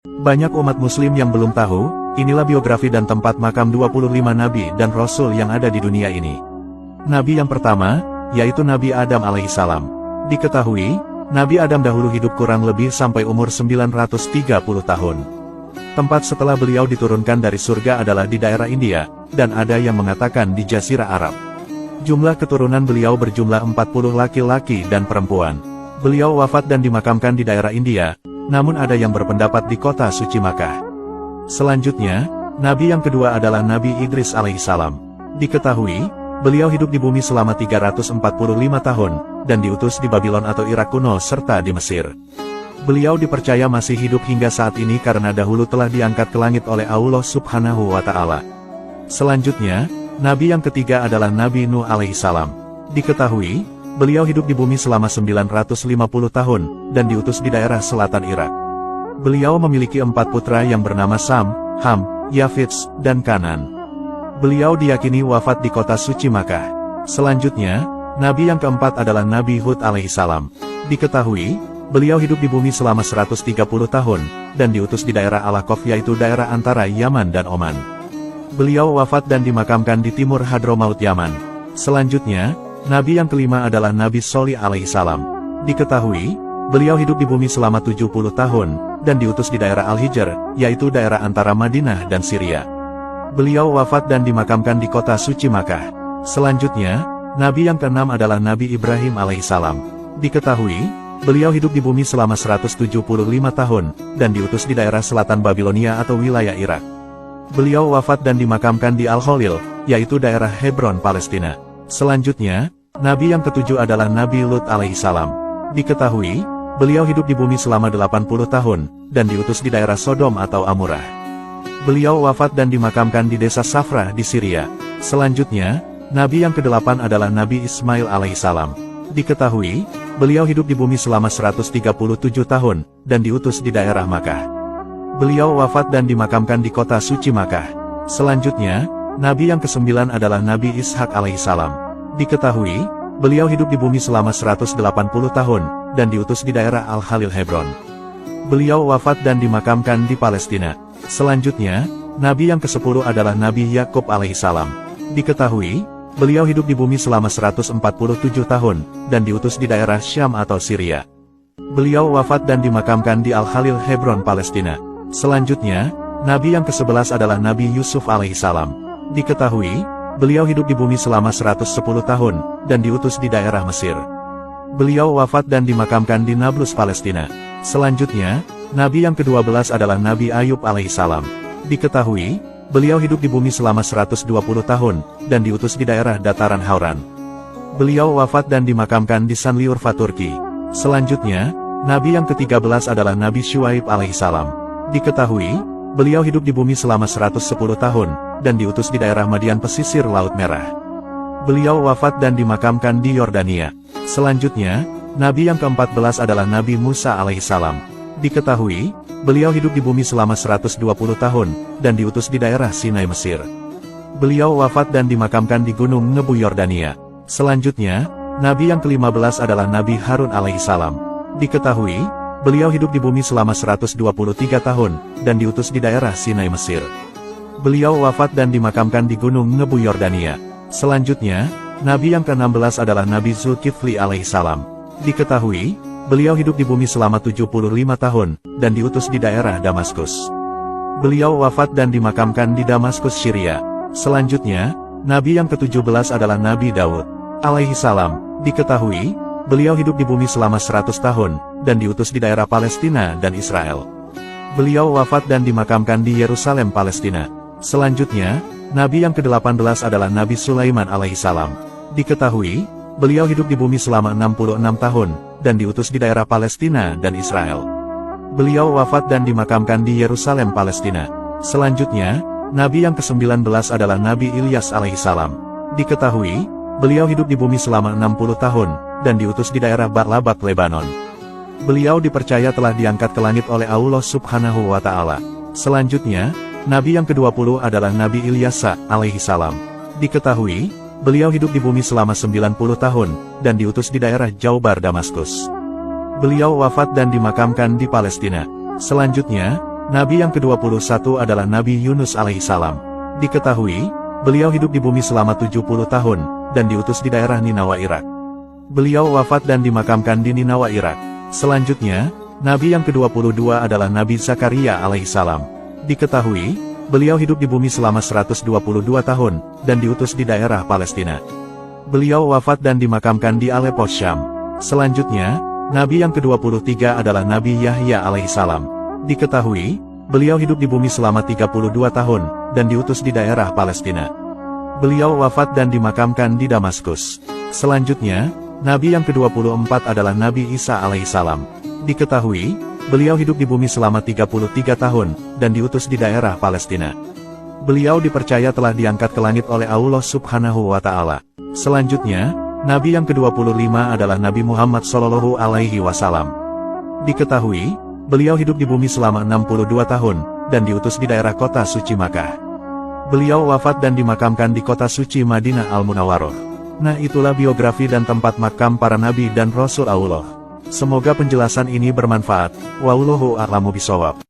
Banyak umat muslim yang belum tahu, inilah biografi dan tempat makam 25 nabi dan rasul yang ada di dunia ini. Nabi yang pertama, yaitu Nabi Adam alaihissalam. Diketahui, Nabi Adam dahulu hidup kurang lebih sampai umur 930 tahun. Tempat setelah beliau diturunkan dari surga adalah di daerah India, dan ada yang mengatakan di Jazirah Arab. Jumlah keturunan beliau berjumlah 40 laki-laki dan perempuan. Beliau wafat dan dimakamkan di daerah India, namun ada yang berpendapat di kota suci Makkah. Selanjutnya, Nabi yang kedua adalah Nabi Idris alaihissalam. Diketahui, beliau hidup di bumi selama 345 tahun, dan diutus di Babylon atau Irak kuno serta di Mesir. Beliau dipercaya masih hidup hingga saat ini karena dahulu telah diangkat ke langit oleh Allah Subhanahu wa Ta'ala. Selanjutnya, Nabi yang ketiga adalah Nabi Nuh alaihissalam. Diketahui, beliau hidup di bumi selama 950 tahun, dan diutus di daerah selatan Irak. Beliau memiliki 4 putra yang bernama Sam, Ham, Yafits, dan Kanan. Beliau diyakini wafat di kota suci Makkah. Selanjutnya, Nabi yang keempat adalah Nabi Hud alaihissalam. Diketahui, beliau hidup di bumi selama 130 tahun, dan diutus di daerah Al-Ahqaf yaitu daerah antara Yaman dan Oman. Beliau wafat dan dimakamkan di timur Hadramaut Yaman. Selanjutnya, Nabi yang kelima adalah Nabi Sholih alaihissalam. Diketahui, beliau hidup di bumi selama 70 tahun, dan diutus di daerah Al-Hijr, yaitu daerah antara Madinah dan Syria. Beliau wafat dan dimakamkan di kota suci Makkah. Selanjutnya, Nabi yang keenam adalah Nabi Ibrahim alaihissalam. Diketahui, beliau hidup di bumi selama 175 tahun, dan diutus di daerah selatan Babilonia atau wilayah Irak. Beliau wafat dan dimakamkan di Al-Khalil, yaitu daerah Hebron, Palestina. Selanjutnya, Nabi yang ketujuh adalah Nabi Lut alaihissalam. Diketahui, beliau hidup di bumi selama 80 tahun, dan diutus di daerah Sodom atau Amurah. Beliau wafat dan dimakamkan di desa Safrah di Syria. Selanjutnya, Nabi yang kedelapan adalah Nabi Ismail alaihissalam. Diketahui, beliau hidup di bumi selama 137 tahun, dan diutus di daerah Makkah. Beliau wafat dan dimakamkan di kota suci Makkah. Selanjutnya, Nabi yang kesembilan adalah Nabi Ishak alaihissalam. Diketahui, beliau hidup di bumi selama 180 tahun, dan diutus di daerah Al-Khalil Hebron. Beliau wafat dan dimakamkan di Palestina. Selanjutnya, Nabi yang ke-10 adalah Nabi Yakub alaihissalam. Diketahui, beliau hidup di bumi selama 147 tahun, dan diutus di daerah Syam atau Syria. Beliau wafat dan dimakamkan di Al-Khalil Hebron, Palestina. Selanjutnya, Nabi yang ke-11 adalah Nabi Yusuf alaihissalam. Diketahui, beliau hidup di bumi selama 110 tahun, dan diutus di daerah Mesir. Beliau wafat dan dimakamkan di Nablus, Palestina. Selanjutnya, Nabi yang ke-12 adalah Nabi Ayub alaihissalam. Diketahui, beliau hidup di bumi selama 120 tahun, dan diutus di daerah dataran Hauran. Beliau wafat dan dimakamkan di Sanliurfa, Turki. Selanjutnya, Nabi yang ke-13 adalah Nabi Syuaib alaihissalam. Diketahui, beliau hidup di bumi selama 110 tahun, dan diutus di daerah Madian pesisir Laut Merah. Beliau wafat dan dimakamkan di Yordania. Selanjutnya, Nabi yang ke-14 adalah Nabi Musa alaihissalam. Diketahui, beliau hidup di bumi selama 120 tahun, dan diutus di daerah Sinai, Mesir. Beliau wafat dan dimakamkan di Gunung Nebu, Yordania. Selanjutnya, Nabi yang ke-15 adalah Nabi Harun alaihissalam. Diketahui, beliau hidup di bumi selama 123 tahun, dan diutus di daerah Sinai, Mesir. Beliau wafat dan dimakamkan di Gunung Nebu, Yordania. Selanjutnya, Nabi yang ke-16 adalah Nabi Zulkifli alaihissalam. Diketahui, beliau hidup di bumi selama 75 tahun, dan diutus di daerah Damaskus. Beliau wafat dan dimakamkan di Damaskus, Syria. Selanjutnya, Nabi yang ke-17 adalah Nabi Daud alaihissalam. Diketahui, beliau hidup di bumi selama 100 tahun, dan diutus di daerah Palestina dan Israel. Beliau wafat dan dimakamkan di Yerusalem, Palestina. Selanjutnya, Nabi yang ke-18 adalah Nabi Sulaiman alaihissalam. Diketahui, beliau hidup di bumi selama 66 tahun, dan diutus di daerah Palestina dan Israel. Beliau wafat dan dimakamkan di Yerusalem, Palestina. Selanjutnya, Nabi yang ke-19 adalah Nabi Ilyas alaihissalam. Diketahui, beliau hidup di bumi selama 60 tahun, dan diutus di daerah Ba'labat, Lebanon. Beliau dipercaya telah diangkat ke langit oleh Allah Subhanahu wa Ta'ala. Selanjutnya, Nabi yang ke-20 adalah Nabi Ilyasa alaihissalam. Diketahui, beliau hidup di bumi selama 90 tahun, dan diutus di daerah Jaubar, Damaskus. Beliau wafat dan dimakamkan di Palestina. Selanjutnya, Nabi yang ke-21 adalah Nabi Yunus alaihissalam. Diketahui, beliau hidup di bumi selama 70 tahun, dan diutus di daerah Ninawa, Irak. Beliau wafat dan dimakamkan di Ninawa, Irak. Selanjutnya, Nabi yang ke-22 adalah Nabi Zakaria alaihissalam. Diketahui, beliau hidup di bumi selama 122 tahun, dan diutus di daerah Palestina. Beliau wafat dan dimakamkan di Aleppo, Syam. Selanjutnya, Nabi yang ke-23 adalah Nabi Yahya alaihissalam. Diketahui, beliau hidup di bumi selama 32 tahun, dan diutus di daerah Palestina. Beliau wafat dan dimakamkan di Damaskus. Selanjutnya, Nabi yang ke-24 adalah Nabi Isa alaihissalam. Diketahui, beliau hidup di bumi selama 33 tahun, dan diutus di daerah Palestina. Beliau dipercaya telah diangkat ke langit oleh Allah Subhanahu wa Ta'ala. Selanjutnya, Nabi yang ke-25 adalah Nabi Muhammad Shallallahu Alaihi Wasallam. Diketahui, beliau hidup di bumi selama 62 tahun, dan diutus di daerah kota suci Makkah. Beliau wafat dan dimakamkan di kota suci Madinah Al-Munawwaroh. Nah, itulah biografi dan tempat makam para nabi dan rasul Allah. Semoga penjelasan ini bermanfaat. Wallahu a'lamu bishawab.